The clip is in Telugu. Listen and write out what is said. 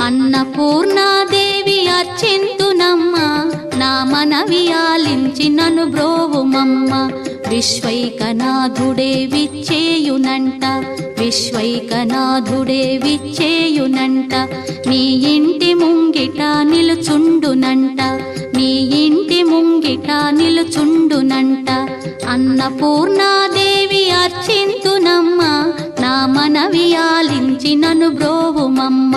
అన్నపూర్ణాదేవి అర్చింతునమ్మ, నా మనవి ఆలించి నన్ను బ్రోవుమమ్మ. విశ్వైకనాథుడే విచ్చేయునంట, విశ్వైకనాథుడే విచ్చేయునంట. నీ ఇంటి ముంగిట నిలుచుండునంట, నీ ఇంటి ముంగిట నిలుచుండునంట. అన్నపూర్ణాదేవి అర్చింతునమ్మ, నా మనవి ఆలించి నన్ను బ్రోవుమమ్మ.